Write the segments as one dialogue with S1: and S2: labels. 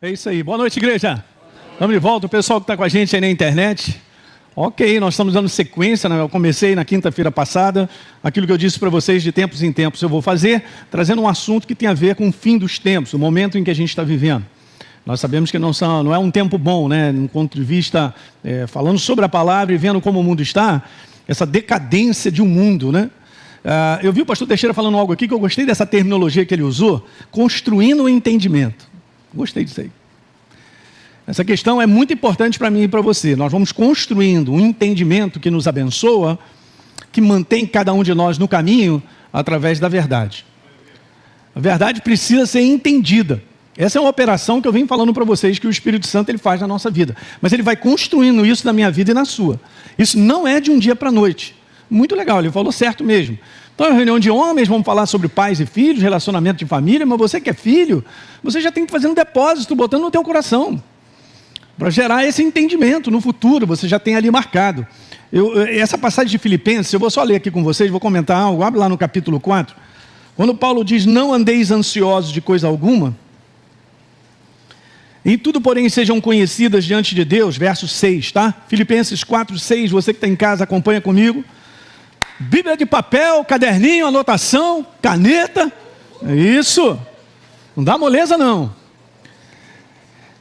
S1: É isso aí. Boa noite, igreja. Estamos de volta. O pessoal que está com a gente aí na internet. Ok, nós estamos dando sequência, né? Eu comecei na quinta-feira passada. Aquilo que eu disse para vocês, de tempos em tempos eu vou fazer, trazendo um assunto que tem a ver com o fim dos tempos, o momento em que a gente está vivendo. Nós sabemos que não é um tempo bom, né? De um ponto de vista, falando sobre a palavra e vendo como o mundo está, essa decadência de um mundo, né? Eu vi o pastor Teixeira falando algo aqui que eu gostei dessa terminologia que ele usou, construindo o entendimento. Gostei disso aí. Essa questão é muito importante para mim e para você. Nós vamos construindo um entendimento que nos abençoa, que mantém cada um de nós no caminho através da verdade. A verdade precisa ser entendida. Essa é uma operação que eu venho falando para vocês que o Espírito Santo ele faz na nossa vida. Mas ele vai construindo isso na minha vida e na sua. Isso não é de um dia para a noite. Muito legal, ele falou certo mesmo. Então, é uma reunião de homens, vamos falar sobre pais e filhos, relacionamento de família, mas você que é filho, você já tem que fazer um depósito, botando no teu coração, para gerar esse entendimento no futuro, você já tem ali marcado. Essa passagem de Filipenses, eu vou só ler aqui com vocês, vou comentar algo, abre lá no capítulo 4, quando Paulo diz, não andeis ansiosos de coisa alguma, em tudo, porém, sejam conhecidas diante de Deus, verso 6, tá? Filipenses 4, 6, você que está em casa, acompanha comigo. Bíblia de papel, caderninho, anotação, caneta, é isso, não dá moleza não.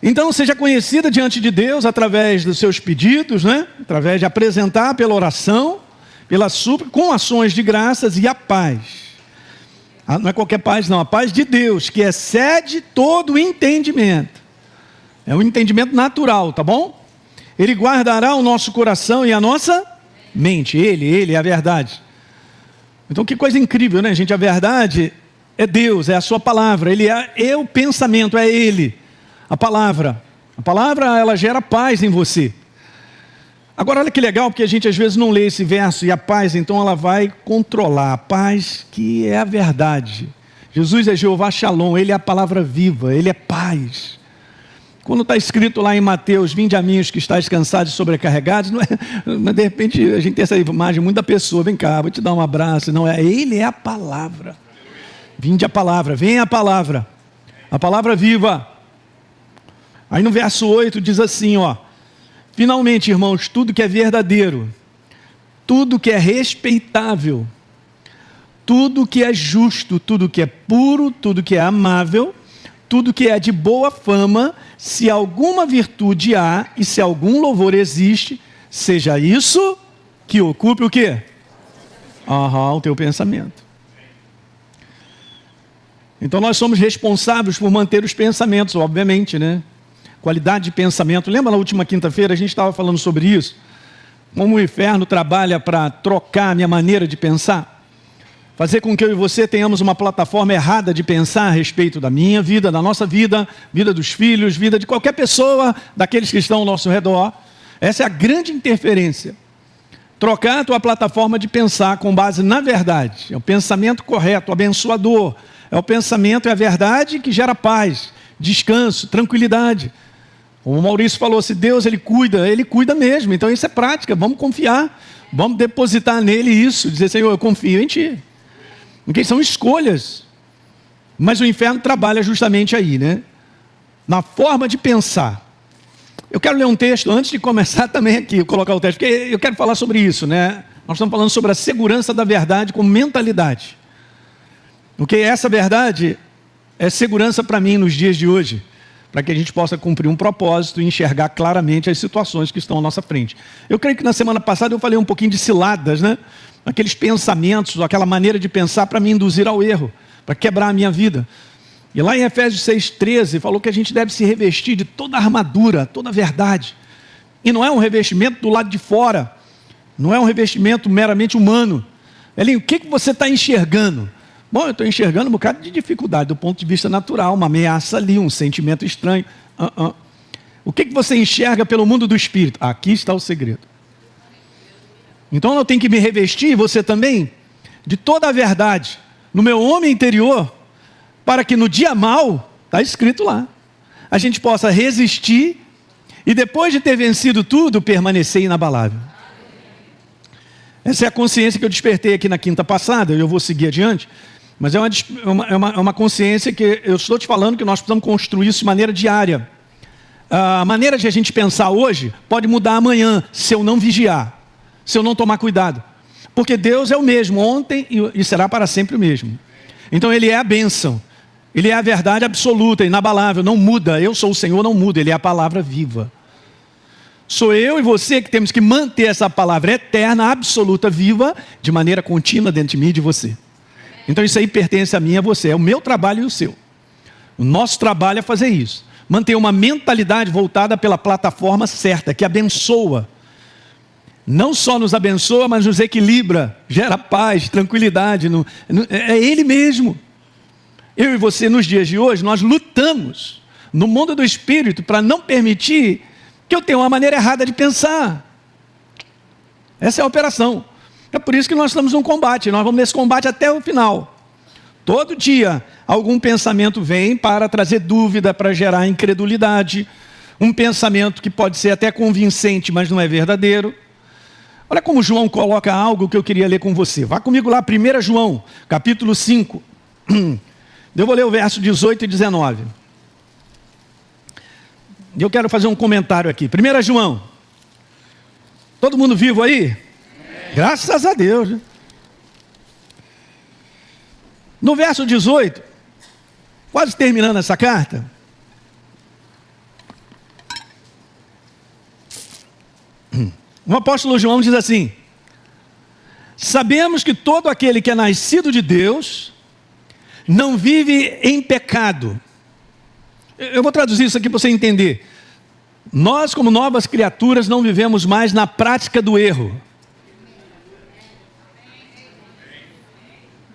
S1: Então seja conhecida diante de Deus através dos seus pedidos, né? Através de apresentar pela oração, pela súplica, com ações de graças e a paz. Não é qualquer paz não, a paz de Deus, que excede todo o entendimento. É um entendimento natural, tá bom? Ele guardará o nosso coração e a nossa mente, ele é a verdade. Então que coisa incrível, né, gente? A verdade é Deus, é a sua palavra, ele é o pensamento, é ele, a palavra ela gera paz em você. Agora olha que legal, porque a gente às vezes não lê esse verso, e a paz então ela vai controlar, a paz que é a verdade. Jesus é Jeová Shalom, ele é a palavra viva, ele é paz. Quando está escrito lá em Mateus, vinde a mim os que estáis cansados e sobrecarregados, não é, de repente a gente tem essa imagem muito da pessoa, vem cá, vou te dar um abraço, não é, ele é a palavra, vinde a palavra, vem a palavra viva. Aí no verso 8 diz assim, ó, finalmente irmãos, tudo que é verdadeiro, tudo que é respeitável, tudo que é justo, tudo que é puro, tudo que é amável, tudo que é de boa fama, se alguma virtude há e se algum louvor existe, seja isso que ocupe o quê? O teu pensamento. Então nós somos responsáveis por manter os pensamentos, obviamente, né? Qualidade de pensamento. Lembra na última quinta-feira a gente estava falando sobre isso? Como o inferno trabalha para trocar a minha maneira de pensar? Fazer com que eu e você tenhamos uma plataforma errada de pensar a respeito da minha vida, da nossa vida, vida dos filhos, vida de qualquer pessoa, daqueles que estão ao nosso redor. Essa é a grande interferência. Trocar a tua plataforma de pensar com base na verdade. É o pensamento correto, abençoador. É o pensamento, é a verdade que gera paz, descanso, tranquilidade. Como o Maurício falou, se Deus ele cuida mesmo. Então isso é prática, vamos confiar. Vamos depositar nele isso, dizer, Senhor, eu confio em Ti. Porque são escolhas, mas o inferno trabalha justamente aí, né? Na forma de pensar. Eu quero ler um texto, antes de começar também aqui, colocar o texto, porque eu quero falar sobre isso, né? Nós estamos falando sobre a segurança da verdade como mentalidade. Porque essa verdade é segurança para mim nos dias de hoje, para que a gente possa cumprir um propósito e enxergar claramente as situações que estão à nossa frente. Eu creio que na semana passada eu falei um pouquinho de ciladas, né? Aqueles pensamentos, aquela maneira de pensar para me induzir ao erro, para quebrar a minha vida. E lá em Efésios 6,13 falou que a gente deve se revestir de toda a armadura, toda a verdade. E não é um revestimento do lado de fora, não é um revestimento meramente humano. Elinho, o que você está enxergando? Bom, eu estou enxergando um bocado de dificuldade do ponto de vista natural, uma ameaça ali, um sentimento estranho. O que você enxerga pelo mundo do espírito? Aqui está o segredo. Então eu tenho que me revestir, você também, de toda a verdade, no meu homem interior, para que no dia mau, está escrito lá, a gente possa resistir e depois de ter vencido tudo, permanecer inabalável. Essa é a consciência que eu despertei aqui na quinta passada, e eu vou seguir adiante. Mas é uma consciência que eu estou te falando que nós precisamos construir isso de maneira diária. A maneira de a gente pensar hoje pode mudar amanhã, se eu não vigiar, se eu não tomar cuidado. Porque Deus é o mesmo ontem e será para sempre o mesmo. Então Ele é a bênção, Ele é a verdade absoluta, inabalável, não muda. Eu sou o Senhor, não muda, Ele é a palavra viva. Sou eu e você que temos que manter essa palavra eterna, absoluta, viva, de maneira contínua dentro de mim e de você. Então isso aí pertence a mim e a você, é o meu trabalho e o seu. O nosso trabalho é fazer isso. Manter uma mentalidade voltada pela plataforma certa, que abençoa. Não só nos abençoa, mas nos equilibra, gera paz, tranquilidade. É Ele mesmo. Eu e você, nos dias de hoje, nós lutamos no mundo do Espírito para não permitir que eu tenha uma maneira errada de pensar. Essa é a operação. É por isso que nós estamos num combate. Nós vamos nesse combate até o final. Todo dia, algum pensamento vem para trazer dúvida, para gerar incredulidade. Um pensamento que pode ser até convincente, mas não é verdadeiro. Olha como João coloca algo que eu queria ler com você. Vá comigo lá, 1 João, capítulo 5. Eu vou ler o verso 18 e 19. Eu quero fazer um comentário aqui. 1 João. Todo mundo vivo aí? Graças a Deus. Né? No verso 18, quase terminando essa carta, o apóstolo João diz assim: sabemos que todo aquele que é nascido de Deus não vive em pecado. Eu vou traduzir isso aqui para você entender. Nós, como novas criaturas, não vivemos mais na prática do erro.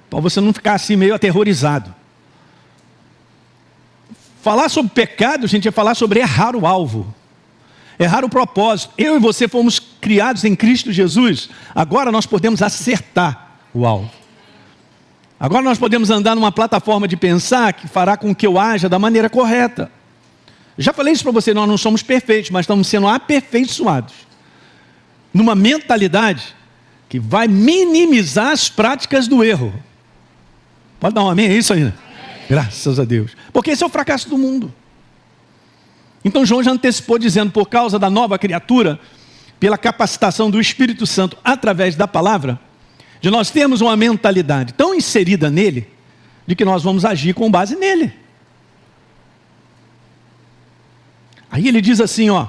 S1: Para você não ficar assim meio aterrorizado. Falar sobre pecado, gente, é falar sobre errar o alvo. Errar o propósito. Eu e você fomos criados em Cristo Jesus. Agora nós podemos acertar o alvo. Agora nós podemos andar numa plataforma de pensar que fará com que eu haja da maneira correta. Já falei isso para você, nós não somos perfeitos, mas estamos sendo aperfeiçoados. Numa mentalidade que vai minimizar as práticas do erro. Pode dar um amém? É isso aí, né? Graças a Deus. Porque esse é o fracasso do mundo. Então João já antecipou dizendo, por causa da nova criatura, pela capacitação do Espírito Santo através da palavra, de nós termos uma mentalidade tão inserida nele, de que nós vamos agir com base nele. Aí ele diz assim, ó,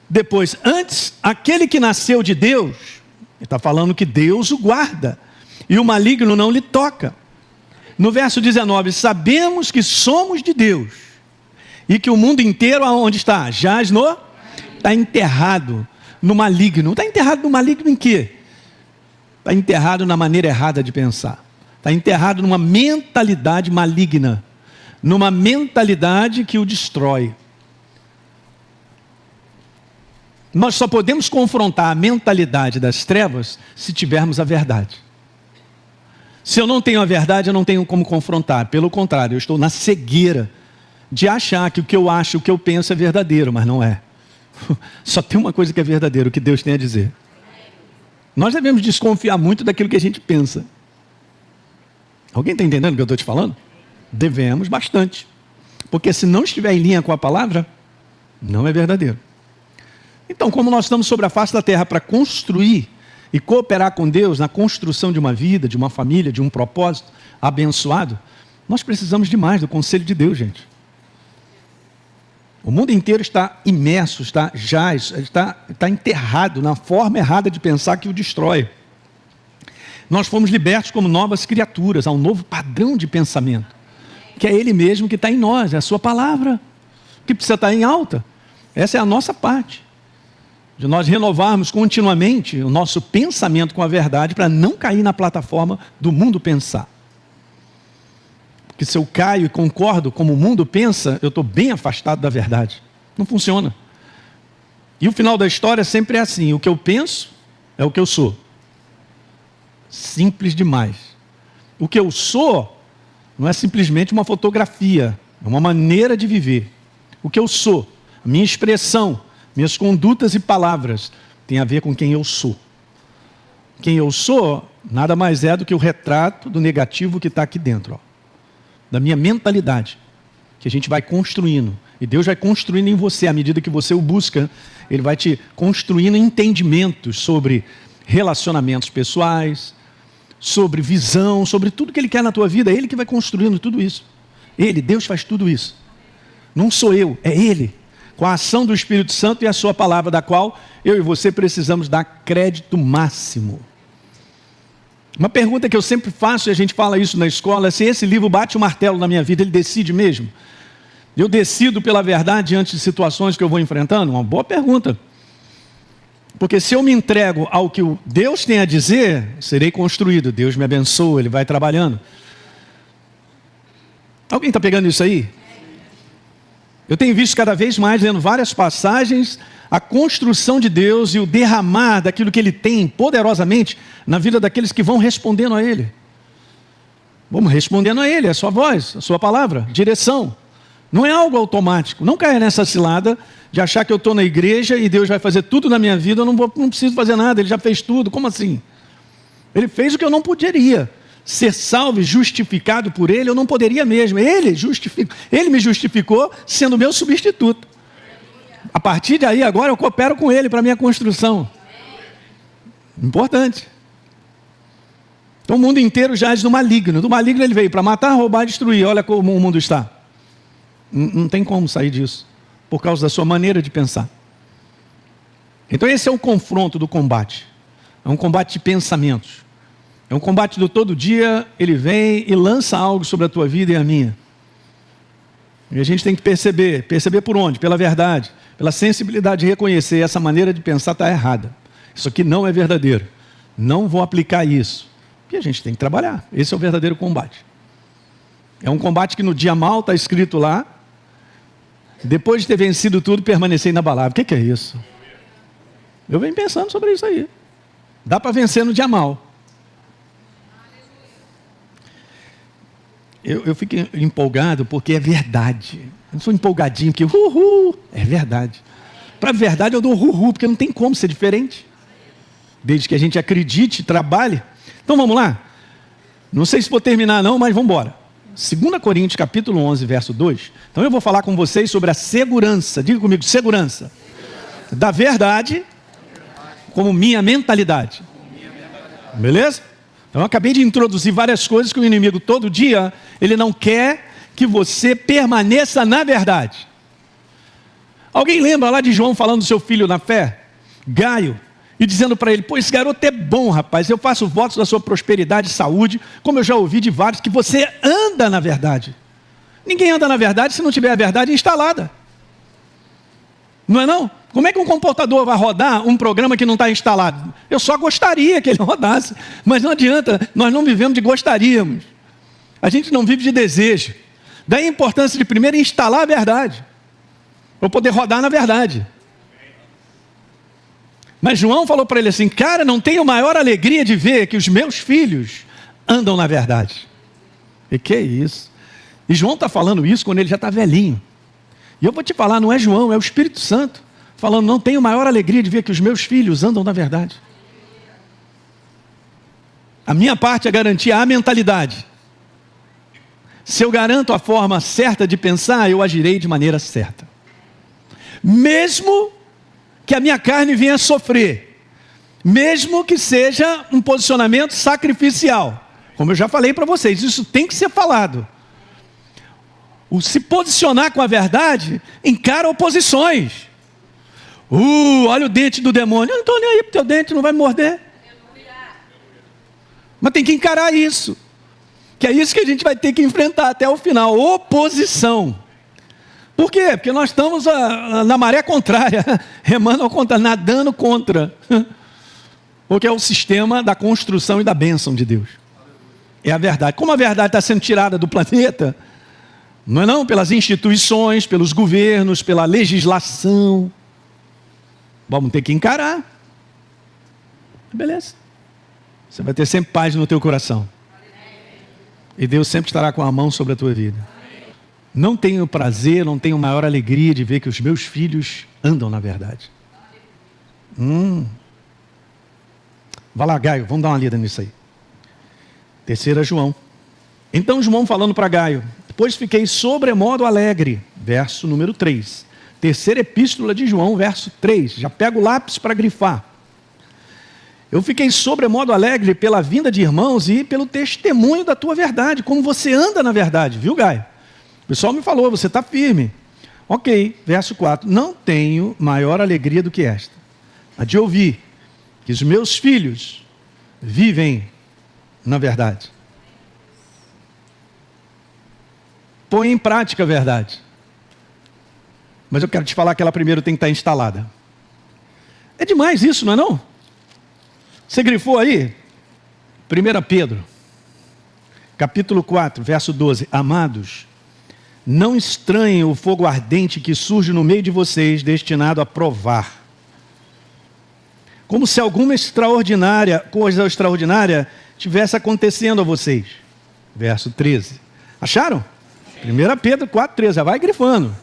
S1: depois, antes, aquele que nasceu de Deus, ele está falando que Deus o guarda, e o maligno não lhe toca. No verso 19, sabemos que somos de Deus, e que o mundo inteiro, aonde está? Está enterrado no maligno. Está enterrado no maligno em quê? Está enterrado na maneira errada de pensar. Está enterrado numa mentalidade maligna. Numa mentalidade que o destrói. Nós só podemos confrontar a mentalidade das trevas se tivermos a verdade. Se eu não tenho a verdade, eu não tenho como confrontar. Pelo contrário, eu estou na cegueira de achar que o que eu acho, o que eu penso é verdadeiro, mas não é. Só tem uma coisa que é verdadeira, o que Deus tem a dizer. Nós devemos desconfiar muito daquilo que a gente pensa. Alguém está entendendo o que eu estou te falando? Devemos bastante. Porque se não estiver em linha com a palavra, não é verdadeiro. Então, como nós estamos sobre a face da terra para construir e cooperar com Deus na construção de uma vida, de uma família, de um propósito abençoado, nós precisamos demais do conselho de Deus, gente. O mundo inteiro está imerso, está enterrado na forma errada de pensar que o destrói. Nós fomos libertos como novas criaturas, a um novo padrão de pensamento, que é Ele mesmo que está em nós, é a sua palavra, que precisa estar em alta. Essa é a nossa parte, de nós renovarmos continuamente o nosso pensamento com a verdade, para não cair na plataforma do mundo pensar. Porque se eu caio e concordo como o mundo pensa, eu estou bem afastado da verdade. Não funciona. E o final da história sempre é assim, o que eu penso é o que eu sou. Simples demais. O que eu sou não é simplesmente uma fotografia, é uma maneira de viver. O que eu sou, a minha expressão, minhas condutas e palavras, tem a ver com quem eu sou. Quem eu sou Nada mais é do que o retrato do negativo que está aqui dentro, ó, da minha mentalidade, que a gente vai construindo. E Deus vai construindo em você, à medida que você o busca, Ele vai te construindo entendimentos sobre relacionamentos pessoais, sobre visão, sobre tudo que Ele quer na tua vida. É Ele que vai construindo tudo isso. Ele, Deus faz tudo isso. Não sou eu, é Ele. Com a ação do Espírito Santo e a sua palavra, da qual eu e você precisamos dar crédito máximo. Uma pergunta que eu sempre faço, e a gente fala isso na escola, é se esse livro bate o martelo na minha vida, ele decide mesmo? Eu decido pela verdade diante de situações que eu vou enfrentando? Uma boa pergunta. Porque se eu me entrego ao que Deus tem a dizer, serei construído. Deus me abençoa, Ele vai trabalhando. Alguém está pegando isso aí? Eu tenho visto cada vez mais, lendo várias passagens, a construção de Deus e o derramar daquilo que Ele tem poderosamente na vida daqueles que vão respondendo a Ele. Vamos respondendo a Ele, a sua voz, a sua palavra, direção. Não é algo automático. Não caia nessa cilada de achar que eu estou na igreja e Deus vai fazer tudo na minha vida, eu não preciso fazer nada, Ele já fez tudo. Como assim? Ele fez o que eu não poderia. Ser salvo e justificado por Ele, eu não poderia mesmo. Ele me justificou sendo meu substituto. A partir daí, agora eu coopero com Ele para a minha construção. Importante. Então o mundo inteiro jaz no maligno. Do maligno ele veio para matar, roubar e destruir. Olha como o mundo está. Não tem como sair disso, por causa da sua maneira de pensar. Então esse é o confronto do combate. É um combate de pensamentos. É um combate do todo dia, ele vem e lança algo sobre a tua vida e a minha. E a gente tem que perceber por onde? Pela verdade, pela sensibilidade de reconhecer essa maneira de pensar está errada. Isso aqui não é verdadeiro. Não vou aplicar isso. E a gente tem que trabalhar. Esse é o verdadeiro combate. É um combate que no dia mal está escrito lá, depois de ter vencido tudo, permanecer inabalável. O que é isso? Eu venho pensando sobre isso aí. Dá para vencer no dia mal. Eu fico empolgado porque é verdade. Eu não sou empolgadinho porque é verdade. Para a verdade eu dou porque não tem como ser diferente. Desde que a gente acredite, trabalhe. Então vamos lá. Não sei se vou terminar não, mas vamos embora. 2 Coríntios capítulo 11, verso 2. Então eu vou falar com vocês sobre a segurança. Diga comigo, segurança. Da verdade como minha mentalidade. Beleza? Então eu acabei de introduzir várias coisas que o inimigo todo dia, ele não quer que você permaneça na verdade. Alguém lembra lá de João falando do seu filho na fé? Gaio. E dizendo para ele, pô, esse garoto é bom, rapaz, eu faço votos da sua prosperidade e saúde, como eu já ouvi de vários, que você anda na verdade. Ninguém anda na verdade se não tiver a verdade instalada. Não é não? Como é que um computador vai rodar um programa que não está instalado? Eu só gostaria que ele rodasse, mas não adianta, nós não vivemos de gostaríamos. A gente não vive de desejo. Daí a importância de primeiro instalar a verdade, para poder rodar na verdade. Mas João falou para ele assim, cara, não tenho maior alegria de ver que os meus filhos andam na verdade. E que é isso? E João está falando isso quando ele já está velhinho. E eu vou te falar, não é João, é o Espírito Santo, falando, não tenho maior alegria de ver que os meus filhos andam na verdade. A minha parte é garantir a mentalidade. Se eu garanto a forma certa de pensar, eu agirei de maneira certa. Mesmo que a minha carne venha sofrer, mesmo que seja um posicionamento sacrificial, como eu já falei para vocês, isso tem que ser falado. O se posicionar com a verdade encara oposições. Olha o dente do demônio, eu não estou nem aí para o teu dente, não vai me morder. Mas tem que encarar isso, que é isso que a gente vai ter que enfrentar até o final, oposição. Por quê? Porque nós estamos na maré contrária, remando ao contrário, nadando contra. Porque é o sistema da construção e da bênção de Deus. É a verdade. Como a verdade está sendo tirada do planeta, não é não? Pelas instituições, pelos governos, pela legislação. Vamos ter que encarar. Beleza. Você vai ter sempre paz no teu coração. E Deus sempre estará com a mão sobre a tua vida. Não tenho prazer, não tenho maior alegria de ver que os meus filhos andam na verdade. Vai lá, Gaio, vamos dar uma lida nisso aí. 3 João. Então João falando para Gaio, depois fiquei sobremodo alegre, verso número 3. Terceira epístola de João, verso 3. Já pego o lápis para grifar. Eu fiquei sobremodo alegre pela vinda de irmãos e pelo testemunho da tua verdade, como você anda na verdade, viu, Gaio? O pessoal me falou, você está firme. Ok, verso 4. Não tenho maior alegria do que esta, a de ouvir que os meus filhos vivem na verdade. Põe em prática a verdade. Mas eu quero te falar que ela primeiro tem que estar instalada. É demais isso, não é não? Você grifou aí? 1 Pedro, capítulo 4, verso 12. Amados, não estranhem o fogo ardente que surge no meio de vocês, destinado a provar. Como se alguma coisa extraordinária tivesse acontecendo a vocês. Verso 13. Acharam? 1 Pedro 4, 13. Já vai grifando.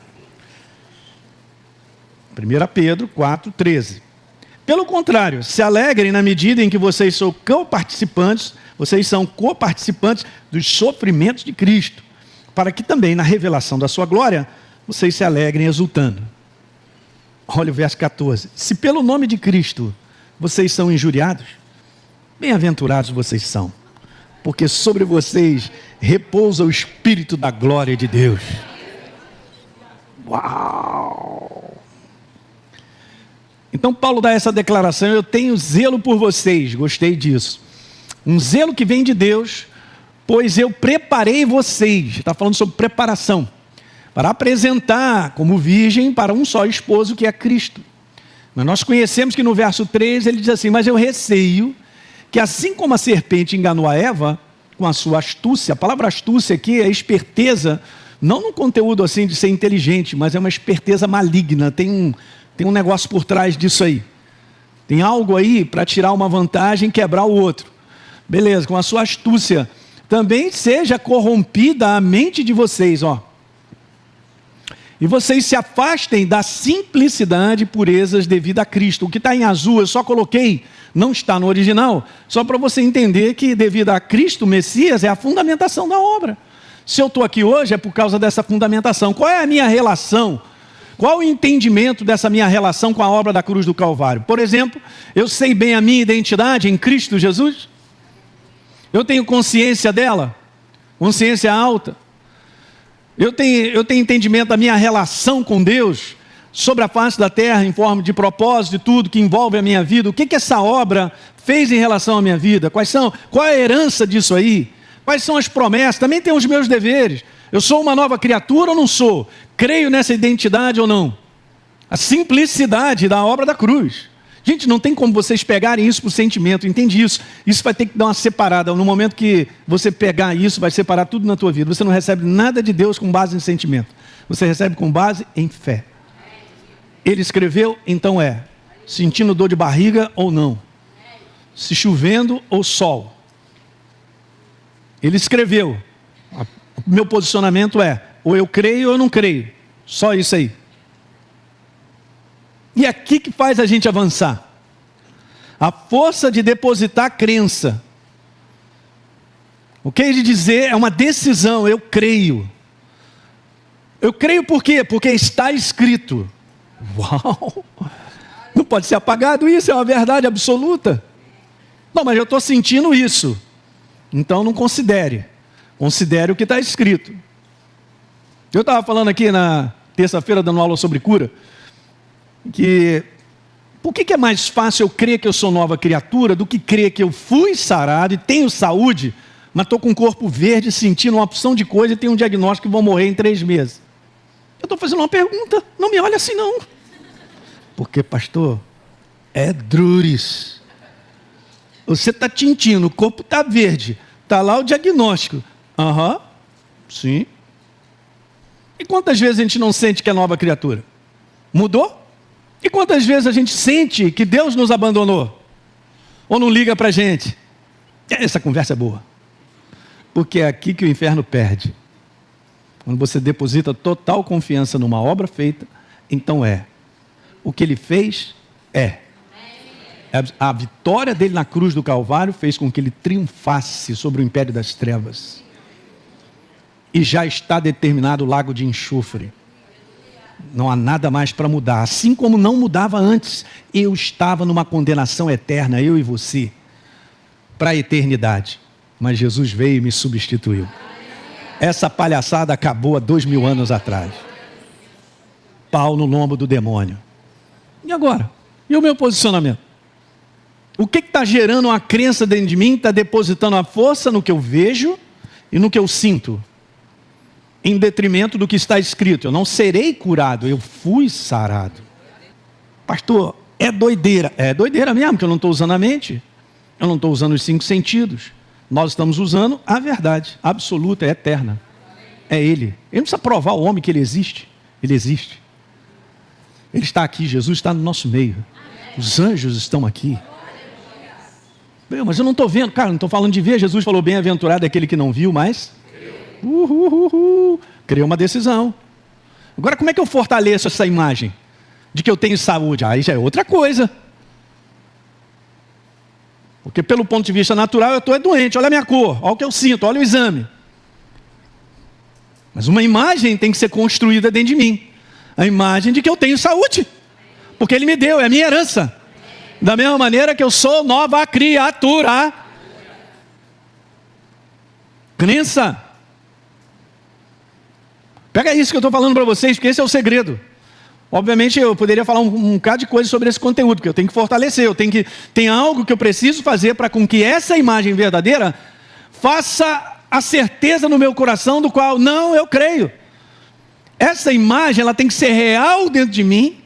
S1: 1 Pedro 4, 13. Pelo contrário, se alegrem na medida em que vocês são coparticipantes dos sofrimentos de Cristo, para que também na revelação da sua glória, vocês se alegrem exultando. Olha o verso 14. Se pelo nome de Cristo vocês são injuriados, bem-aventurados vocês são, porque sobre vocês repousa o Espírito da glória de Deus. Uau! Então Paulo dá essa declaração, eu tenho zelo por vocês, gostei disso. Um zelo que vem de Deus, pois eu preparei vocês, está falando sobre preparação, para apresentar como virgem para um só esposo que é Cristo. Mas nós conhecemos que no verso 3 ele diz assim, mas eu receio que assim como a serpente enganou a Eva com a sua astúcia, a palavra astúcia aqui é esperteza, não no conteúdo assim de ser inteligente, mas é uma esperteza maligna, tem um negócio por trás disso aí. Tem algo aí para tirar uma vantagem e quebrar o outro. Beleza, com a sua astúcia. Também seja corrompida a mente de vocês, ó. E vocês se afastem da simplicidade e purezas devido a Cristo. O que está em azul eu só coloquei, não está no original, só para você entender que devido a Cristo, o Messias, é a fundamentação da obra. Se eu estou aqui hoje é por causa dessa fundamentação. Qual é a minha relação? Qual o entendimento dessa minha relação com a obra da cruz do Calvário? Por exemplo, eu sei bem a minha identidade em Cristo Jesus? Eu tenho consciência dela? Consciência alta? Eu tenho entendimento da minha relação com Deus? Sobre a face da terra, em forma de propósito e tudo que envolve a minha vida? O que essa obra fez em relação à minha vida? Qual é a herança disso aí? Quais são as promessas? Também tem os meus deveres. Eu sou uma nova criatura ou não sou? Creio nessa identidade ou não? A simplicidade da obra da cruz. Gente, não tem como vocês pegarem isso por sentimento, entende isso? Isso vai ter que dar uma separada. No momento que você pegar isso, vai separar tudo na tua vida. Você não recebe nada de Deus com base em sentimento. Você recebe com base em fé. Ele escreveu, então é. Sentindo dor de barriga ou não. Se chovendo ou sol. Ele escreveu. O meu posicionamento é, ou eu creio ou eu não creio. Só isso aí. E é aqui que faz a gente avançar. A força de depositar crença. O que ele dizer é uma decisão, eu creio. Eu creio por quê? Porque está escrito. Uau! Não pode ser apagado isso, é uma verdade absoluta. Não, mas eu estou sentindo isso. Então não considere. Considere o que está escrito. Eu estava falando aqui na terça-feira, dando aula sobre cura, que por que é mais fácil eu crer que eu sou nova criatura do que crer que eu fui sarado e tenho saúde, mas estou com um corpo verde, sentindo uma opção de coisa e tenho um diagnóstico que vou morrer em 3 meses. Eu estou fazendo uma pergunta, não me olha assim não. Porque, pastor, é druris. Você está tintindo, o corpo está verde, está lá o diagnóstico. Aham, sim. E quantas vezes a gente não sente que é nova criatura? Mudou? E quantas vezes a gente sente que Deus nos abandonou? Ou não liga para a gente? Essa conversa é boa. Porque é aqui que o inferno perde. Quando você deposita total confiança numa obra feita, então é. O que ele fez, é. A vitória dele na cruz do Calvário fez com que ele triunfasse sobre o império das trevas. E já está determinado o lago de enxofre. Não há nada mais para mudar. Assim como não mudava antes, eu estava numa condenação eterna, eu e você, para a eternidade. Mas Jesus veio e me substituiu. Essa palhaçada acabou há 2000 anos atrás. Pau no lombo do demônio. E agora? E o meu posicionamento? O que está gerando uma crença dentro de mim? Está depositando a força no que eu vejo e no que eu sinto, em detrimento do que está escrito. Eu não serei curado, eu fui sarado. Pastor, é doideira. É doideira mesmo, que eu não estou usando a mente. Eu não estou usando os 5 sentidos. Nós estamos usando a verdade absoluta, é eterna. É Ele. Ele não precisa provar ao homem que Ele existe. Ele existe. Ele está aqui, Jesus está no nosso meio. Os anjos estão aqui. Mas eu não estou vendo. Cara, não estou falando de ver. Jesus falou, bem-aventurado é aquele que não viu, mas criou uma decisão. Agora, como é que eu fortaleço essa imagem de que eu tenho saúde? Aí já é outra coisa. Porque pelo ponto de vista natural eu estou doente. Olha a minha cor, olha o que eu sinto, olha o exame. Mas uma imagem tem que ser construída dentro de mim. A imagem de que eu tenho saúde. Porque Ele me deu, é a minha herança. Da mesma maneira que eu sou nova criatura. Crença. Pega isso que eu estou falando para vocês, porque esse é o segredo. Obviamente eu poderia falar um bocado de coisa sobre esse conteúdo, porque eu tenho que fortalecer, tem algo que eu preciso fazer para com que essa imagem verdadeira faça a certeza no meu coração do qual não eu creio. Essa imagem ela tem que ser real dentro de mim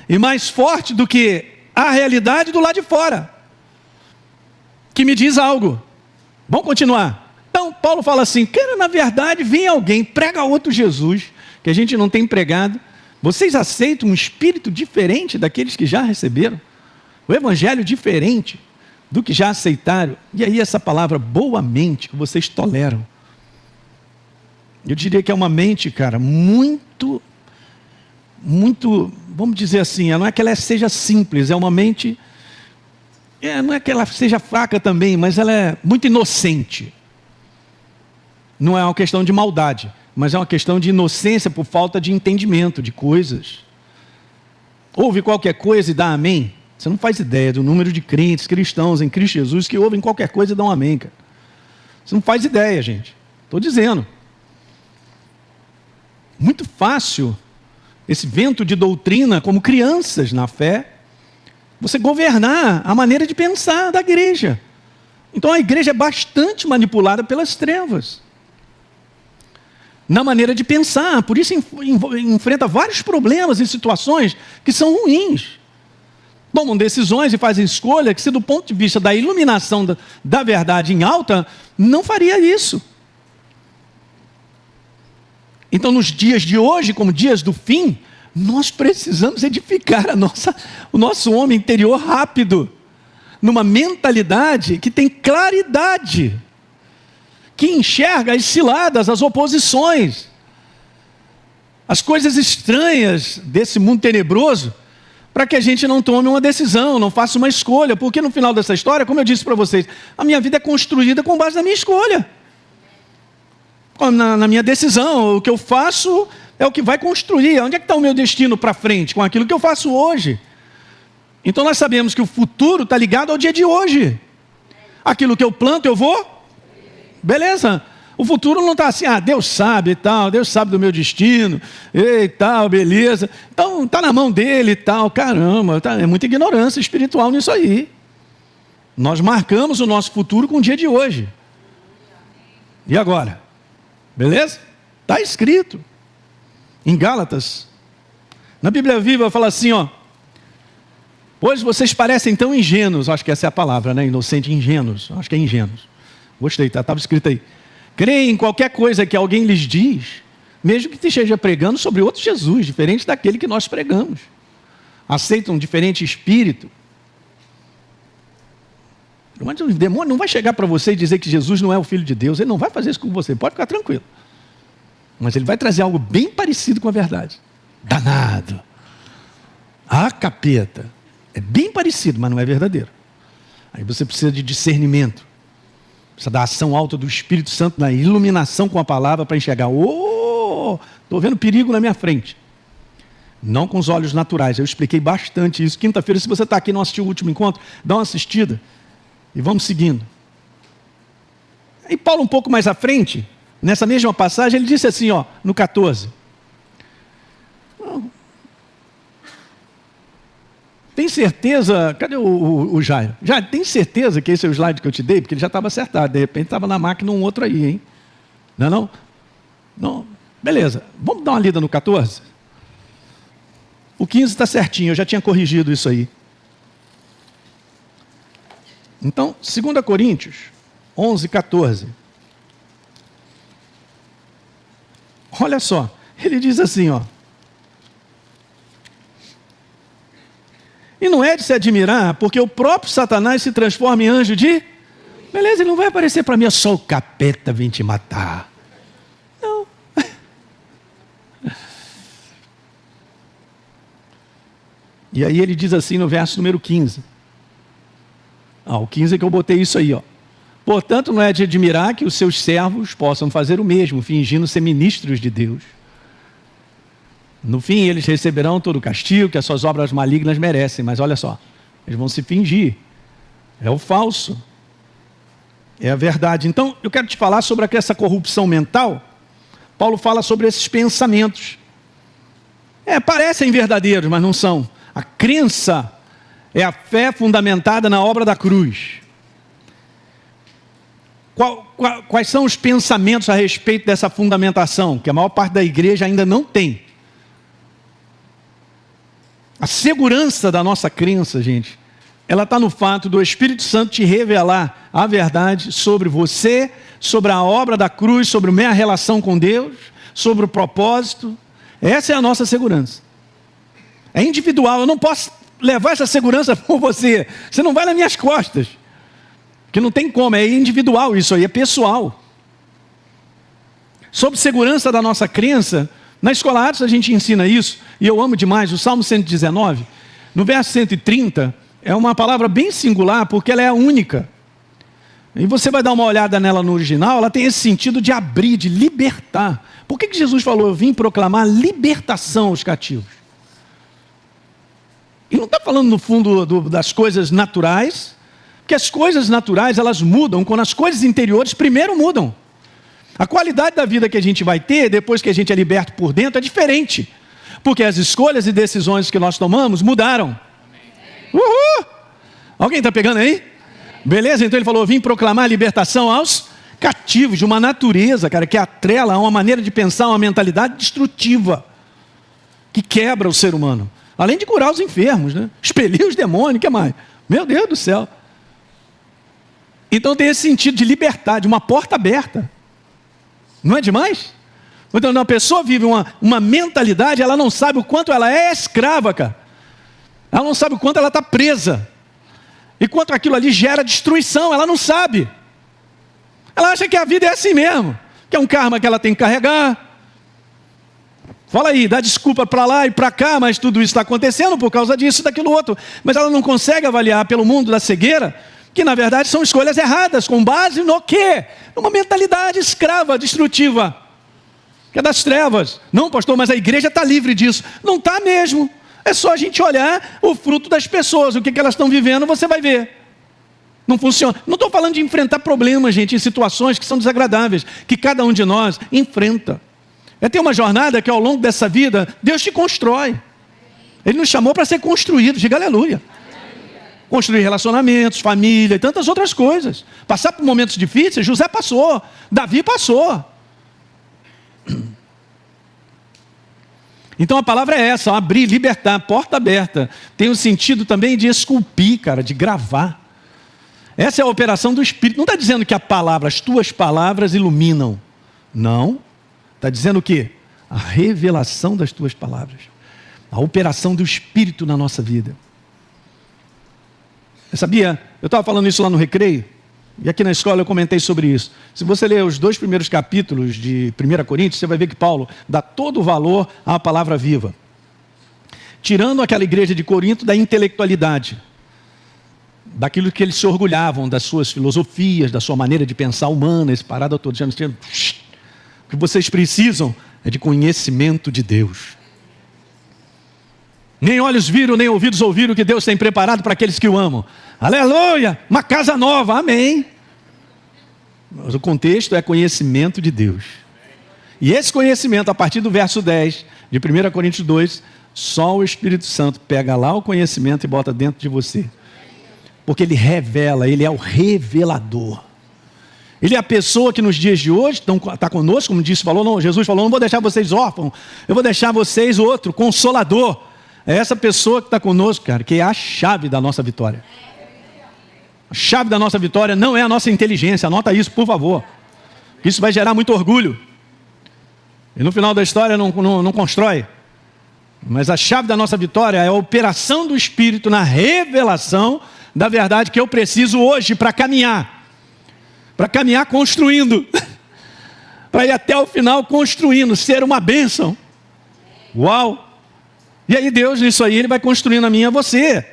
S1: e mais forte do que a realidade do lado de fora, que me diz algo. Vamos continuar. Então Paulo fala assim, quero na verdade vir alguém, prega outro Jesus, que a gente não tem pregado. Vocês aceitam um espírito diferente daqueles que já receberam? O evangelho diferente do que já aceitaram? E aí essa palavra boamente que vocês toleram. Eu diria que é uma mente, cara, muito, vamos dizer assim, não é que ela seja simples, é uma mente, não é que ela seja fraca também, mas ela é muito inocente. Não é uma questão de maldade, mas é uma questão de inocência por falta de entendimento de coisas. Ouve qualquer coisa e dá amém. Você não faz ideia do número de crentes, cristãos em Cristo Jesus que ouvem qualquer coisa e dão amém, cara. Você não faz ideia, gente. Estou dizendo. Muito fácil esse vento de doutrina, como crianças na fé, você governar a maneira de pensar da igreja. Então a igreja é bastante manipulada pelas trevas. Na maneira de pensar, por isso enfrenta vários problemas e situações que são ruins. Tomam decisões e fazem escolha que, se do ponto de vista da iluminação da verdade em alta, não faria isso. Então, nos dias de hoje, como dias do fim, nós precisamos edificar o nosso homem interior rápido, numa mentalidade que tem claridade, que enxerga as ciladas, as oposições, as coisas estranhas desse mundo tenebroso, para que a gente não tome uma decisão, não faça uma escolha, porque no final dessa história, como eu disse para vocês, a minha vida é construída com base na minha escolha, na minha decisão. O que eu faço é o que vai construir. Onde é que está o meu destino para frente, com aquilo que eu faço hoje? Então nós sabemos que o futuro está ligado ao dia de hoje. Aquilo que eu planto, eu vou? Beleza. O futuro não está assim, Deus sabe e tal, Deus sabe do meu destino, e tal, beleza. Então está na mão dele e tal, caramba, é muita ignorância espiritual nisso aí. Nós marcamos o nosso futuro com o dia de hoje. E agora? Beleza? Está escrito em Gálatas. Na Bíblia Viva fala assim, pois vocês parecem tão ingênuos, acho que essa é a palavra, né? Inocente, ingênuos, acho que é ingênuos. Gostei, estava escrito aí. Creem em qualquer coisa que alguém lhes diz, mesmo que esteja pregando sobre outro Jesus, diferente daquele que nós pregamos. Aceitam um diferente espírito. Mas o demônio não vai chegar para você e dizer que Jesus não é o Filho de Deus. Ele não vai fazer isso com você, pode ficar tranquilo. Mas ele vai trazer algo bem parecido com a verdade. Danado. Capeta. É bem parecido, mas não é verdadeiro. Aí você precisa de discernimento. Precisa da ação alta do Espírito Santo, na iluminação com a palavra para enxergar. Estou vendo perigo na minha frente. Não com os olhos naturais. Eu expliquei bastante isso. Quinta-feira, se você está aqui e não assistiu o último encontro, dá uma assistida. E vamos seguindo. E Paulo, um pouco mais à frente, nessa mesma passagem, ele disse assim, no 14. Tem certeza... Cadê o Jairo? Jairo, tem certeza que esse é o slide que eu te dei? Porque ele já estava acertado. De repente estava na máquina um outro aí, hein? Não? Não? Beleza. Vamos dar uma lida no 14? O 15 está certinho. Eu já tinha corrigido isso aí. Então, 2 Coríntios 11, 14. Olha só. Ele diz assim, E não é de se admirar, porque o próprio Satanás se transforma em anjo de... Beleza, ele não vai aparecer para mim, só o capeta vem te matar. Não. E aí ele diz assim no verso número 15. O 15 é que eu botei isso aí, Portanto, não é de admirar que os seus servos possam fazer o mesmo, fingindo ser ministros de Deus. No fim, eles receberão todo o castigo que as suas obras malignas merecem. Mas olha só, eles vão se fingir. É o falso. É a verdade. Então, eu quero te falar sobre essa corrupção mental. Paulo fala sobre esses pensamentos. Parecem verdadeiros, mas não são. A crença é a fé fundamentada na obra da cruz. Quais são os pensamentos a respeito dessa fundamentação? Que a maior parte da igreja ainda não tem. A segurança da nossa crença, gente, ela está no fato do Espírito Santo te revelar a verdade sobre você, sobre a obra da cruz, sobre a minha relação com Deus, sobre o propósito. Essa é a nossa segurança. É individual, eu não posso levar essa segurança por você. Você não vai nas minhas costas. Que não tem como, é individual isso aí, é pessoal. Sobre segurança da nossa crença, na Escola Atos a gente ensina isso, e eu amo demais, o Salmo 119, no verso 130, é uma palavra bem singular, porque ela é a única. E você vai dar uma olhada nela no original, ela tem esse sentido de abrir, de libertar. Por que Jesus falou, eu vim proclamar libertação aos cativos? E não está falando no fundo das coisas naturais, porque as coisas naturais, elas mudam quando as coisas interiores primeiro mudam. A qualidade da vida que a gente vai ter, depois que a gente é liberto por dentro, é diferente. Porque as escolhas e decisões que nós tomamos mudaram. Uhul! Alguém está pegando aí? Beleza? Então ele falou, vim proclamar a libertação aos cativos, de uma natureza, cara, que atrela a uma maneira de pensar, uma mentalidade destrutiva, que quebra o ser humano. Além de curar os enfermos, né? Expelir os demônios, o que mais? Meu Deus do céu. Então tem esse sentido de libertar, de uma porta aberta. Não é demais? Então, quando uma pessoa vive uma mentalidade, ela não sabe o quanto ela é escrava, cara. Ela não sabe o quanto ela está presa. E quanto aquilo ali gera destruição, ela não sabe. Ela acha que a vida é assim mesmo. Que é um karma que ela tem que carregar. Fala aí, dá desculpa para lá e para cá, mas tudo isso está acontecendo por causa disso e daquilo outro. Mas ela não consegue avaliar pelo mundo da cegueira, que na verdade são escolhas erradas, com base no quê? Numa mentalidade escrava, destrutiva, que é das trevas. Não, pastor, mas a igreja está livre disso. Não está mesmo. É só a gente olhar o fruto das pessoas, o que elas estão vivendo, você vai ver. Não funciona. Não estou falando de enfrentar problemas, gente, em situações que são desagradáveis, que cada um de nós enfrenta. É ter uma jornada que ao longo dessa vida, Deus te constrói. Ele nos chamou para ser construído, diga aleluia. Construir relacionamentos, família e tantas outras coisas. Passar por momentos difíceis, José passou, Davi passou. Então a palavra é essa, abrir, libertar, porta aberta. Tem o sentido também de esculpir, cara, de gravar. Essa é a operação do Espírito. Não está dizendo que a palavra, as tuas palavras iluminam. Não. Está dizendo o quê? A revelação das tuas palavras. A operação do Espírito na nossa vida. Você sabia? Eu estava falando isso lá no Recreio. E aqui na escola eu comentei sobre isso. Se você ler os 2 primeiros capítulos de 1 Coríntios, você vai ver que Paulo dá todo o valor à palavra viva. tirando aquela igreja de Corinto da intelectualidade, daquilo que eles se orgulhavam, das suas filosofias, da sua maneira de pensar humana, esse parada todo, dizendo, o que vocês precisam é de conhecimento de Deus. Nem olhos viram, nem ouvidos ouviram o que Deus tem preparado para aqueles que o amam. Aleluia! Uma casa nova, amém. Mas o contexto é conhecimento de Deus. E esse conhecimento, a partir do verso 10 de 1 Coríntios 2, só o Espírito Santo pega lá o conhecimento e bota dentro de você. Porque ele revela, ele é o revelador. Ele é a pessoa que nos dias de hoje está conosco, como Jesus falou, não vou deixar vocês órfãos, eu vou deixar vocês outro, consolador. É essa pessoa que está conosco, cara, que é a chave da nossa vitória. A chave da nossa vitória não é a nossa inteligência, anota isso, por favor. Isso vai gerar muito orgulho. E no final da história não constrói. Mas a chave da nossa vitória é a operação do Espírito na revelação da verdade que eu preciso hoje para caminhar. Para caminhar construindo. Para ir até o final construindo, ser uma bênção. Uau! E aí Deus, nisso aí, Ele vai construindo a mim e a você.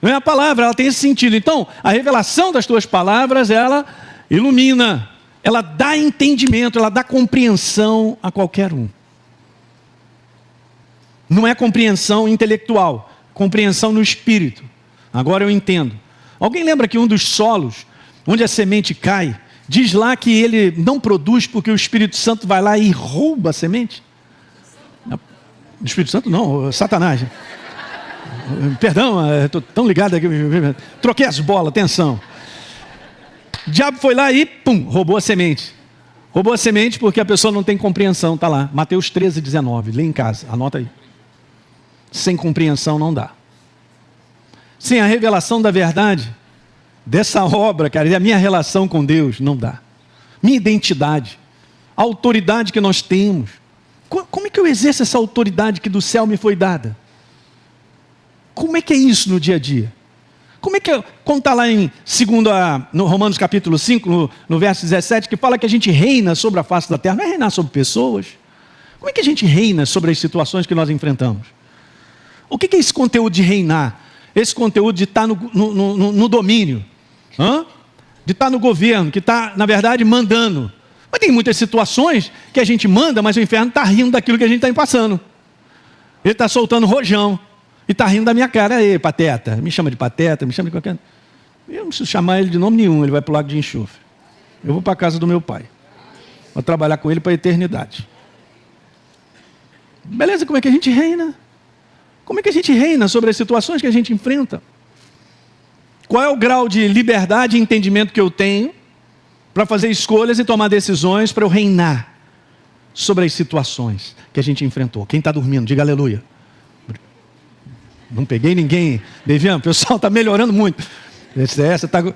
S1: Não é a palavra, ela tem esse sentido. Então, a revelação das tuas palavras, ela ilumina, ela dá entendimento, ela dá compreensão a qualquer um. Não é compreensão intelectual, compreensão no espírito. Agora eu entendo. Alguém lembra que um dos solos, onde a semente cai, diz lá que ele não produz porque o Espírito Santo vai lá e rouba a semente? O Espírito Santo não, Satanás. Perdão, estou tão ligado aqui. Troquei as bolas, atenção. O diabo foi lá e, roubou a semente. Roubou a semente porque a pessoa não tem compreensão, está lá. Mateus 13:19, lê em casa, anota aí. Sem compreensão não dá. Sem a revelação da verdade, dessa obra, cara, e a minha relação com Deus, não dá. Minha identidade, a autoridade que nós temos. Como é que eu exerço essa autoridade que do céu me foi dada? Como é que é isso no dia a dia? Como é que como está lá no Romanos capítulo 5, no verso 17, que fala que a gente reina sobre a face da terra, não é reinar sobre pessoas? Como é que a gente reina sobre as situações que nós enfrentamos? O que é esse conteúdo de reinar? Esse conteúdo de estar no domínio, de estar no governo, que está, na verdade, mandando. Mas tem muitas situações que a gente manda, mas o inferno está rindo daquilo que a gente está passando. Ele está soltando rojão. E está rindo da minha cara. Aí, pateta. Me chama de pateta, me chama de qualquer... Eu não preciso chamar ele de nome nenhum, ele vai para o lago de enxofre. Eu vou para a casa do meu pai. Vou trabalhar com ele para a eternidade. Beleza, como é que a gente reina? Como é que a gente reina sobre as situações que a gente enfrenta? Qual é o grau de liberdade e entendimento que eu tenho para fazer escolhas e tomar decisões para eu reinar sobre as situações que a gente enfrentou? Quem está dormindo, diga aleluia. Não peguei ninguém. Devian, o pessoal está melhorando muito.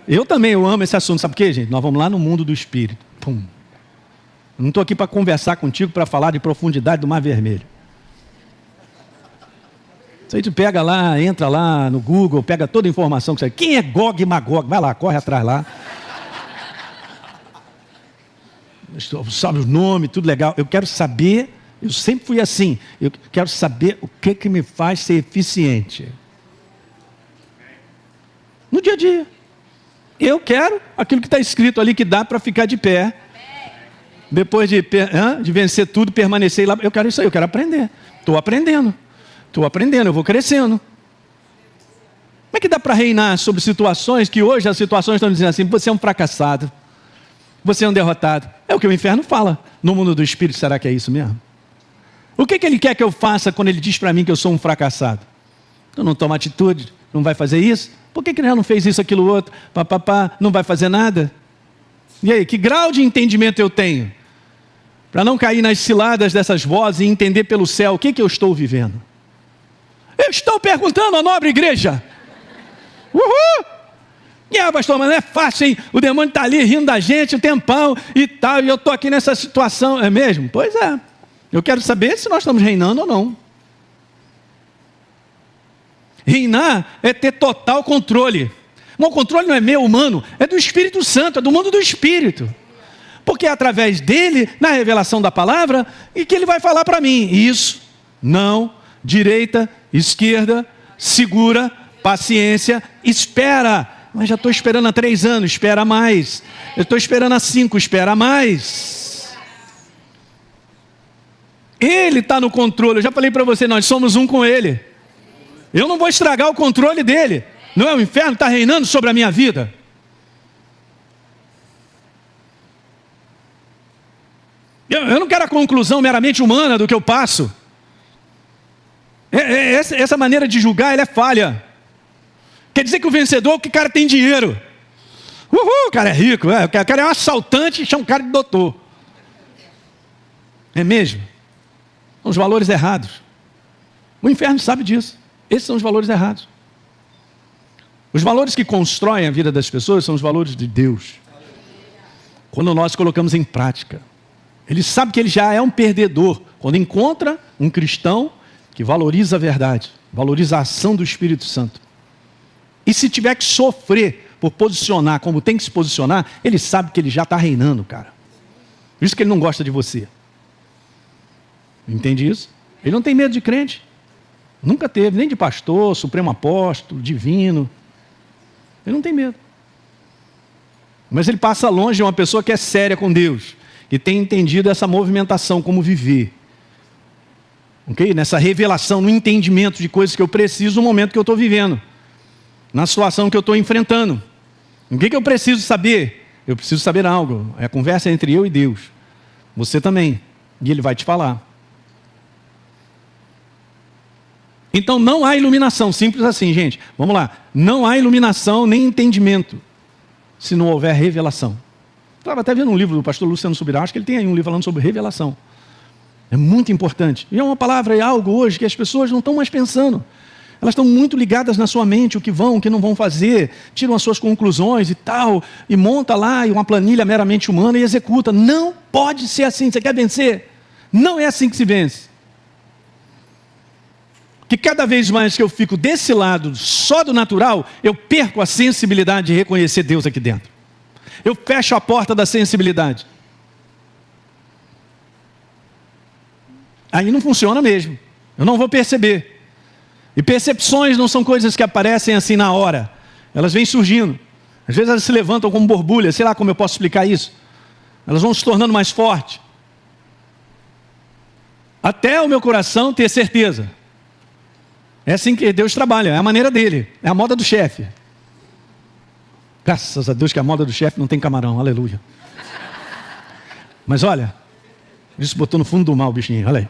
S1: Eu também amo esse assunto. Sabe por quê, gente? Nós vamos lá no mundo do Espírito. Eu não estou aqui para conversar contigo, para falar de profundidade do Mar Vermelho. Você pega lá, entra lá no Google, pega toda a informação que você... Quem é Gog e Magog? Vai lá, corre atrás lá. Sabe o nome, tudo legal. Eu quero saber, eu sempre fui assim, eu quero saber o que me faz ser eficiente. No dia a dia. Eu quero aquilo que está escrito ali, que dá para ficar de pé. Depois de vencer tudo, permanecer lá. Eu quero isso aí, eu quero aprender. Estou aprendendo, eu vou crescendo. Como é que dá para reinar sobre situações que hoje as situações estão dizendo assim, você é um fracassado, você é um derrotado. É o que o inferno fala no mundo do Espírito. Será que é isso mesmo? O que ele quer que eu faça quando ele diz para mim que eu sou um fracassado? Tu não toma atitude, não vai fazer isso? Por que ele já não fez isso, aquilo, outro? Não vai fazer nada? E aí, que grau de entendimento eu tenho? Para não cair nas ciladas dessas vozes e entender pelo céu o que eu estou vivendo. Eu estou perguntando à nobre igreja. Uhul! Pastor, mas não é fácil, hein? O demônio está ali rindo da gente o tempão e tal, e eu estou aqui nessa situação. É mesmo? Pois é. Eu quero saber se nós estamos reinando ou não. Reinar é ter total controle. Mas o controle não é meu, humano, é do Espírito Santo, é do mundo do Espírito. Porque é através dele, na revelação da palavra, e que ele vai falar para mim, isso não direita, esquerda, segura, paciência, espera. Mas já estou esperando há 3 anos, espera mais. Eu estou esperando há 5, espera mais. Ele está no controle. Eu já falei para você, nós somos um com Ele. Eu não vou estragar o controle dele. Não é o inferno que está reinando sobre a minha vida? Eu não quero a conclusão meramente humana do que eu passo. Essa maneira de julgar, ela é falha. Quer dizer que o vencedor, que o cara tem dinheiro. O cara é rico, o cara é um assaltante e chama o cara de doutor. É mesmo? São os valores errados. O inferno sabe disso. Esses são os valores errados. Os valores que constroem a vida das pessoas são os valores de Deus. Quando nós colocamos em prática. Ele sabe que ele já é um perdedor quando encontra um cristão que valoriza a verdade, valoriza a ação do Espírito Santo. E se tiver que sofrer por posicionar como tem que se posicionar, ele sabe que ele já está reinando, cara. Por isso que ele não gosta de você. Entende isso? Ele não tem medo de crente. Nunca teve, nem de pastor, supremo apóstolo, divino. Ele não tem medo. Mas ele passa longe de uma pessoa que é séria com Deus, que tem entendido essa movimentação, como viver. Ok? Nessa revelação, no entendimento de coisas que eu preciso no momento que eu estou vivendo. Na situação que eu estou enfrentando. O que eu preciso saber? Eu preciso saber algo. É a conversa entre eu e Deus. Você também. E Ele vai te falar. Então não há iluminação. Simples assim, gente. Vamos lá. Não há iluminação nem entendimento se não houver revelação. Estava até vendo um livro do pastor Luciano Subirá. Acho que ele tem aí um livro falando sobre revelação. É muito importante. E é uma palavra, é algo hoje que as pessoas não estão mais pensando. Elas estão muito ligadas na sua mente, o que vão, o que não vão fazer, tiram as suas conclusões e tal, e monta lá uma planilha meramente humana e executa. Não pode ser assim. Você quer vencer? Não é assim que se vence. Que cada vez mais que eu fico desse lado, só do natural, eu perco a sensibilidade de reconhecer Deus aqui dentro. Eu fecho a porta da sensibilidade. Aí não funciona mesmo. Eu não vou perceber. E percepções não são coisas que aparecem assim na hora. Elas vêm surgindo. Às vezes elas se levantam como borbulhas. Sei lá como eu posso explicar isso. Elas vão se tornando mais fortes. Até o meu coração ter certeza. É assim que Deus trabalha. É a maneira dele. É a moda do chefe. Graças a Deus que a moda do chefe não tem camarão. Aleluia. Mas olha. Isso botou no fundo do mar o bichinho. Olha aí.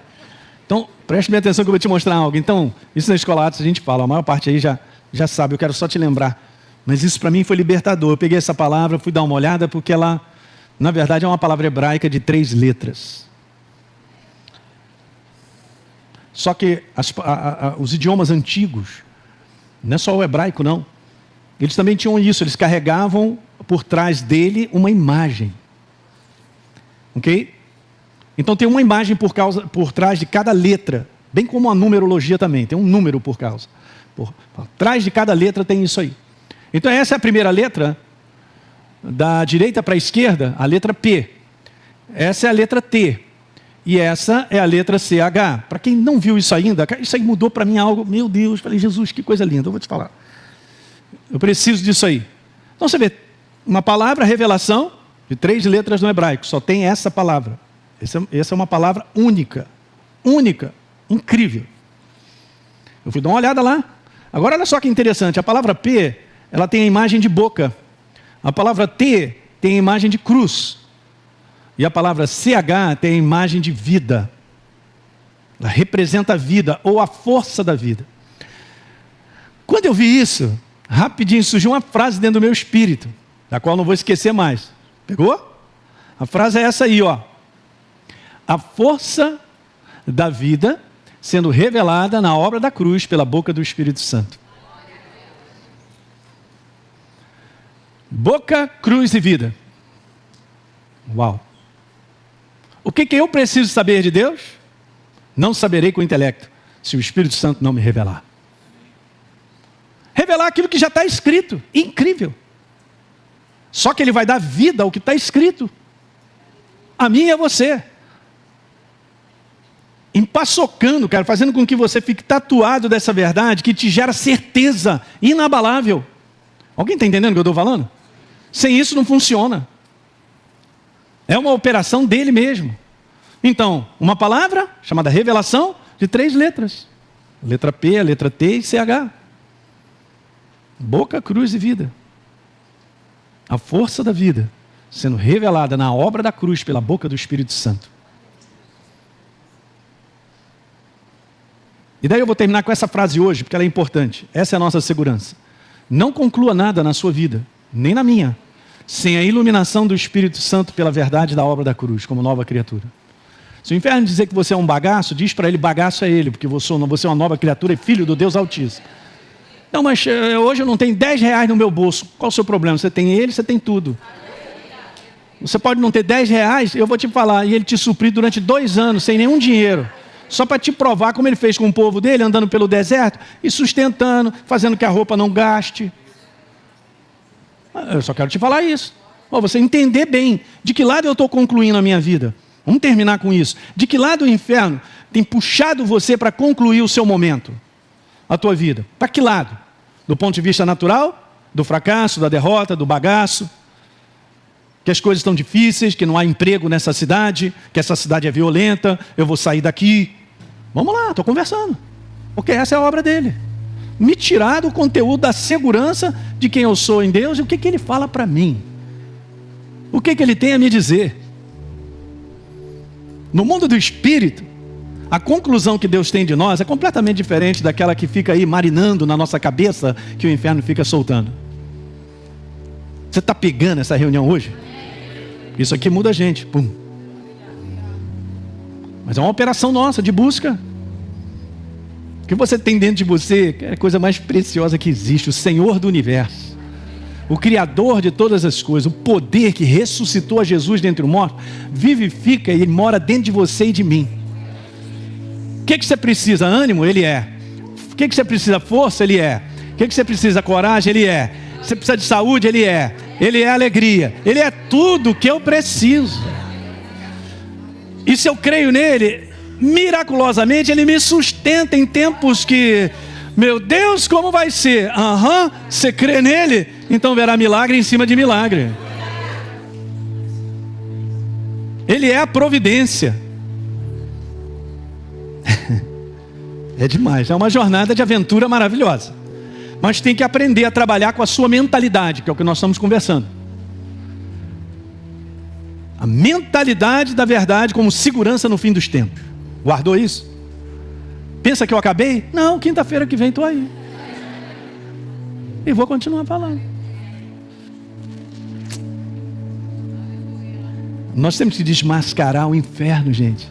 S1: Então, preste bem atenção que eu vou te mostrar algo. Então, isso na Escola Atos a gente fala, a maior parte aí já sabe, eu quero só te lembrar. Mas isso para mim foi libertador. Eu peguei essa palavra, fui dar uma olhada, porque ela, na verdade, é uma palavra hebraica de 3 letras. Só que os idiomas antigos, não é só o hebraico não, eles também tinham isso, eles carregavam por trás dele uma imagem. Ok? Então tem uma imagem por trás de cada letra, bem como a numerologia também, tem um número por trás de cada letra tem isso aí. Então essa é a primeira letra, da direita para a esquerda, a letra P. Essa é a letra T. E essa é a letra CH. Para quem não viu isso ainda, isso aí mudou para mim algo, meu Deus, falei, Jesus, que coisa linda, eu vou te falar. Eu preciso disso aí. Então você vê, uma palavra, revelação, de 3 letras no hebraico, só tem essa palavra. Essa é uma palavra única, incrível. Eu fui dar uma olhada lá. Agora olha só que interessante, a palavra P, ela tem a imagem de boca. A palavra T tem a imagem de cruz. E a palavra CH tem a imagem de vida. Ela representa a vida, ou a força da vida. Quando eu vi isso, rapidinho surgiu uma frase dentro do meu espírito, da qual não vou esquecer mais. Pegou? A frase é essa aí, ó. A força da vida sendo revelada na obra da cruz pela boca do Espírito Santo. Boca, cruz e vida. Uau! O que eu preciso saber de Deus? Não saberei com o intelecto, se o Espírito Santo não me revelar. Revelar aquilo que já está escrito. Incrível! Só que Ele vai dar vida ao que está escrito. A mim e a você. empaçocando, cara, fazendo com que você fique tatuado dessa verdade que te gera certeza inabalável. Alguém está entendendo o que eu estou falando? Sem isso não funciona. É uma operação dele mesmo. Então, uma palavra chamada revelação de 3 letras. Letra P, a letra T e CH. Boca, cruz e vida. A força da vida sendo revelada na obra da cruz pela boca do Espírito Santo. E daí eu vou terminar com essa frase hoje, porque ela é importante. Essa é a nossa segurança. Não conclua nada na sua vida, nem na minha, sem a iluminação do Espírito Santo pela verdade da obra da cruz, como nova criatura. Se o inferno dizer que você é um bagaço, diz para ele, bagaço é ele, porque você é uma nova criatura e filho do Deus Altíssimo. Não, mas hoje eu não tenho 10 reais no meu bolso. Qual o seu problema? Você tem ele, você tem tudo. Você pode não ter 10 reais, eu vou te falar, e ele te suprir durante 2 anos, sem nenhum dinheiro. Só para te provar como ele fez com o povo dele, andando pelo deserto e sustentando, fazendo que a roupa não gaste. Eu só quero te falar isso. Para você entender bem de que lado eu estou concluindo a minha vida. Vamos terminar com isso. De que lado o inferno tem puxado você para concluir o seu momento, a tua vida? Para que lado? Do ponto de vista natural? Do fracasso, da derrota, do bagaço? Que as coisas estão difíceis, que não há emprego nessa cidade, que essa cidade é violenta, eu vou sair daqui. Vamos lá, estou conversando. Porque essa é a obra dele. Me tirar do conteúdo da segurança de quem eu sou em Deus e o que ele fala para mim. O que ele tem a me dizer. No mundo do espírito, a conclusão que Deus tem de nós é completamente diferente daquela que fica aí marinando na nossa cabeça, que o inferno fica soltando. Você está pegando essa reunião hoje? Isso aqui muda a gente. Pum. Mas é uma operação nossa de busca. O que você tem dentro de você é a coisa mais preciosa que existe. O Senhor do universo, o Criador de todas as coisas, o poder que ressuscitou a Jesus dentre os mortos, vivifica e ele mora dentro de você e de mim. O que você precisa? Ânimo? Ele é. O que você precisa? Força? Ele é. O que você precisa? Coragem? Ele é. Você precisa de saúde? Ele é. Ele é alegria. Ele é tudo que eu preciso. E se eu creio nele, miraculosamente ele me sustenta em tempos que, meu Deus, como vai ser? Você crê nele? Então verá milagre em cima de milagre. Ele é a providência. É demais, é uma jornada de aventura maravilhosa. Mas tem que aprender a trabalhar com a sua mentalidade, que é o que nós estamos conversando. A mentalidade da verdade como segurança no fim dos tempos. Guardou isso? Pensa que eu acabei? Não, quinta-feira que vem estou aí. E vou continuar falando. Nós temos que desmascarar o inferno, gente.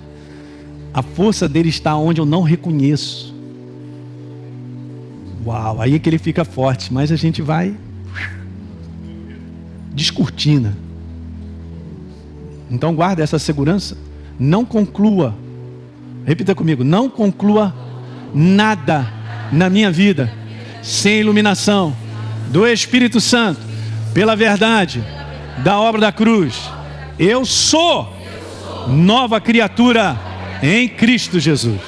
S1: A força dele está onde eu não reconheço. Uau, aí é que ele fica forte. Mas a gente vai descortina. Então guarda essa segurança. Não conclua. Repita comigo. Não conclua nada na minha vida sem iluminação do Espírito Santo, pela verdade da obra da cruz. Eu sou nova criatura em Cristo Jesus.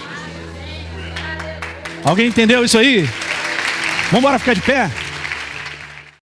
S1: Alguém entendeu isso aí? Vamos embora ficar de pé?